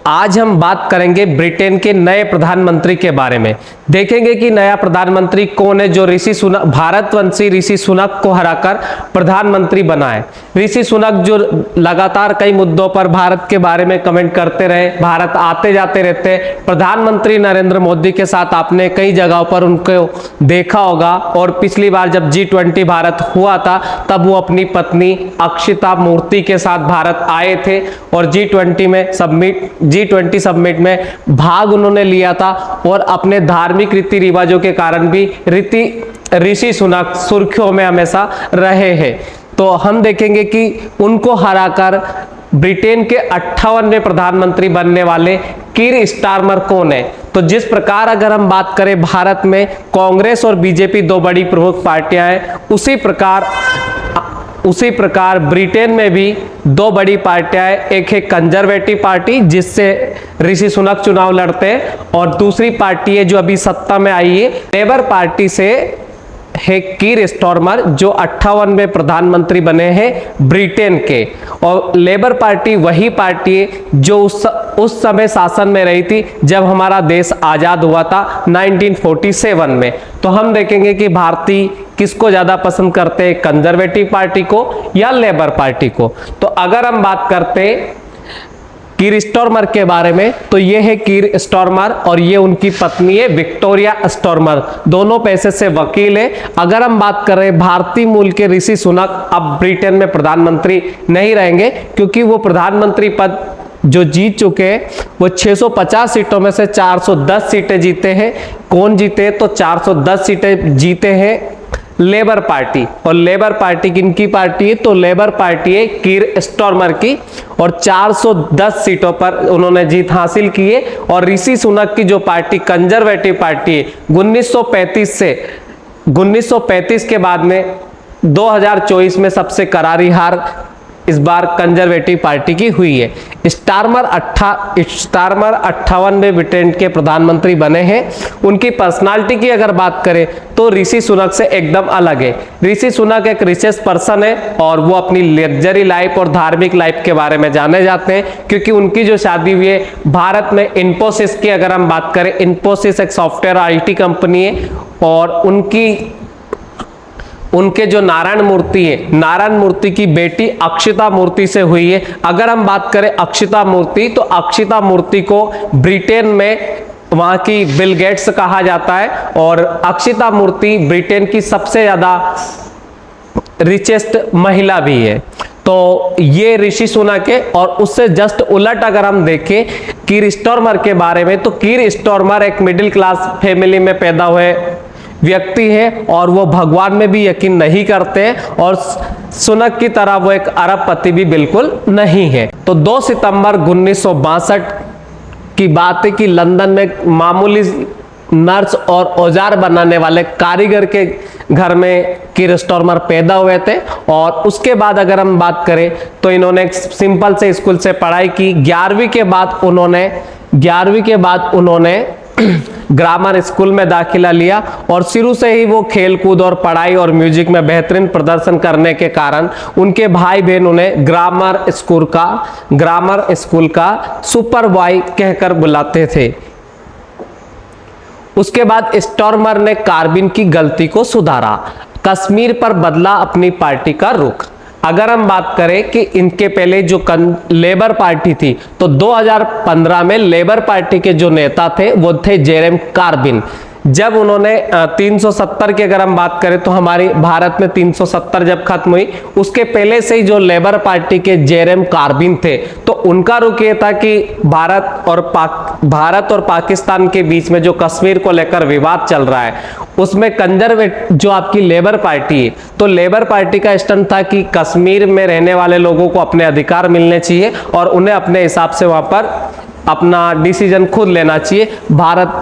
आज हम बात करेंगे ब्रिटेन के नए प्रधानमंत्री के बारे में। देखेंगे कि नया प्रधानमंत्री कौन है जो ऋषि सुनक, भारतवंशी ऋषि सुनक को हराकर प्रधानमंत्री बना है। ऋषि सुनक जो लगातार कई मुद्दों पर भारत के बारे में कमेंट करते रहे, भारत आते जाते रहते। प्रधानमंत्री नरेंद्र मोदी के साथ आपने कई जगहों पर उनको देखा होगा, और पिछली बार जब G20 भारत हुआ था तब वो अपनी पत्नी अक्षिता मूर्ति के साथ भारत आए थे और G20 समिट में भाग उन्होंने लिया था। और अपने धार्मिक रीति रिवाजों के कारण भी ऋषि सुनक सुर्खियों में हमेशा रहे हैं। तो हम देखेंगे कि उनको हराकर ब्रिटेन के 58वें प्रधानमंत्री बनने वाले कीर स्टारमर कौन है। तो जिस प्रकार अगर हम बात करें भारत में कांग्रेस और बीजेपी दो बड़ी प्रमुख पार्टियां हैं, उसी प्रकार ब्रिटेन में भी दो बड़ी पार्टियां हैं। एक है कंजर्वेटिव पार्टी जिससे ऋषि सुनक चुनाव लड़ते हैं, और दूसरी पार्टी है जो अभी सत्ता में आई है, लेबर पार्टी से है कीर स्टारमर जो 58वें प्रधानमंत्री बने हैं ब्रिटेन के। और लेबर पार्टी वही पार्टी है जो उस समय शासन में रही थी जब हमारा देश आजाद हुआ था 1947 में। तो हम देखेंगे कि भारतीय किसको ज्यादा पसंद करते हैं, कंजर्वेटिव पार्टी को या लेबर पार्टी को। तो अगर हम बात करते कीर स्टारमर के बारे में, तो ये है कीर स्टारमर और ये उनकी पत्नी है विक्टोरिया स्टारमर, दोनों पैसे से वकील है। अगर हम बात करें भारतीय मूल के ऋषि सुनक अब ब्रिटेन में प्रधानमंत्री नहीं रहेंगे, क्योंकि वो प्रधानमंत्री पद जो जीत चुके हैं वो 650 सीटों में से 410 सीटें जीते हैं। कौन जीते? तो 410 सीटें जीते हैं लेबर पार्टी। और लेबर पार्टी किनकी पार्टी है? तो लेबर पार्टी है कीर स्टारमर की, और 410 सीटों पर उन्होंने जीत हासिल की है। और ऋषि सुनक की जो पार्टी कंजर्वेटिव पार्टी है 1935 के बाद में 2024 में सबसे करारी हार इस बार कंजर्वेटिव पार्टी की हुई है। स्टारमर 58वें ब्रिटेन के प्रधानमंत्री बने हैं। उनकी पर्सनालिटी की अगर बात करें तो ऋषि सुनक से एकदम अलग है। ऋषि सुनक एक रिचेस्ट पर्सन है और वो अपनी लग्जरी लाइफ और धार्मिक लाइफ के बारे में जाने जाते हैं, क्योंकि उनकी जो शादी हुई है भारत में इन्फोसिस की अगर हम बात करें, इन्फोसिस एक सॉफ्टवेयर IT कंपनी है, और उनके जो नारायण मूर्ति है, नारायण मूर्ति की बेटी अक्षिता मूर्ति से हुई है। अगर हम बात करें अक्षिता मूर्ति, तो अक्षिता मूर्ति को ब्रिटेन में वहां की बिल गेट्स कहा जाता है, और अक्षिता मूर्ति ब्रिटेन की सबसे ज्यादा रिचेस्ट महिला भी है। तो ये ऋषि सुनक है। और उससे जस्ट उलट अगर हम देखें कीर स्टारमर के बारे में, तो कीर स्टारमर एक मिडिल क्लास फैमिली में पैदा हुए व्यक्ति है, और वो भगवान में भी यकीन नहीं करते हैं, और सुनक की तरह वो एक अरबपति भी बिल्कुल नहीं है। तो 2 सितंबर 1962 की बात है कि लंदन में मामूली नर्स और औजार बनाने वाले कारीगर के घर में कीर स्टारमर पैदा हुए थे। और उसके बाद अगर हम बात करें तो इन्होंने एक सिंपल से स्कूल से पढ़ाई की। 11वीं के बाद उन्होंने ग्रामर स्कूल में दाखिला लिया, और शुरू से ही वो खेल कूद और पढ़ाई और म्यूजिक में बेहतरीन प्रदर्शन करने के कारण उनके भाई बहन उन्हें ग्रामर स्कूल का सुपर बॉय कहकर बुलाते थे। उसके बाद स्टारमर ने कार्बिन की गलती को सुधारा, कश्मीर पर बदला अपनी पार्टी का रुख। अगर हम बात करें कि इनके पहले जो लेबर पार्टी थी, तो 2015 में लेबर पार्टी के जो नेता थे वो थे जेरेमी कार्बिन। जब उन्होंने 370 की अगर हम बात करें तो हमारी भारत में 370 जब खत्म हुई, उसके पहले से ही जो लेबर पार्टी के जेरेमी कार्बिन थे, तो उनका रुख ये था कि भारत और पाकिस्तान के बीच में जो कश्मीर को लेकर विवाद चल रहा है, उसमें कंजर्वेटिव जो आपकी लेबर पार्टी है, तो लेबर पार्टी का स्टैंड था कि कश्मीर में रहने वाले लोगों को अपने अधिकार मिलने चाहिए और उन्हें अपने हिसाब से वहां पर अपना डिसीजन खुद लेना चाहिए। भारत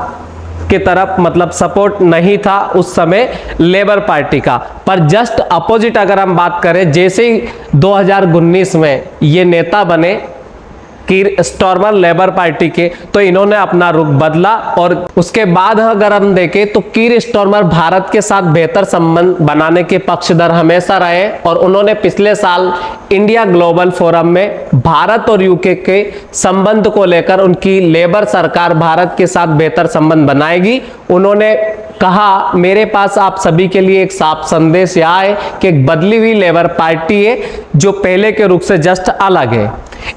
की तरफ मतलब सपोर्ट नहीं था उस समय लेबर पार्टी का। पर जस्ट अपोजिट अगर हम बात करें, जैसे ही 2019 में ये नेता बने कीर स्टारमर लेबर पार्टी के, तो इन्होंने अपना रुख बदला। और उसके बाद अगर हम देखें तो कीर स्टारमर भारत के साथ बेहतर संबंध बनाने के पक्षधर हमेशा रहे और उन्होंने पिछले साल इंडिया ग्लोबल फोरम में भारत और यूके के संबंध को लेकर उनकी लेबर सरकार भारत के साथ बेहतर संबंध बनाएगी। उन्होंने कहा, मेरे पास आप सभी के लिए एक साफ संदेश यह है कि एक बदली हुई लेबर पार्टी है जो पहले के रुख से जस्ट अलग है।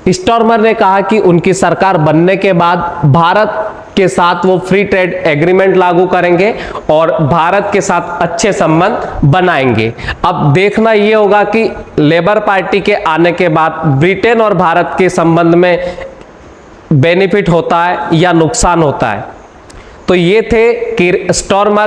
स्टारमर ने कहा कि उनकी सरकार बनने के बाद भारत के साथ वो फ्री ट्रेड एग्रीमेंट लागू करेंगे और भारत के साथ अच्छे संबंध बनाएंगे। अब देखना ये होगा कि लेबर पार्टी के आने के बाद ब्रिटेन और भारत के संबंध में बेनिफिट होता है या नुकसान होता है। तो ये थे कीर स्टारमर।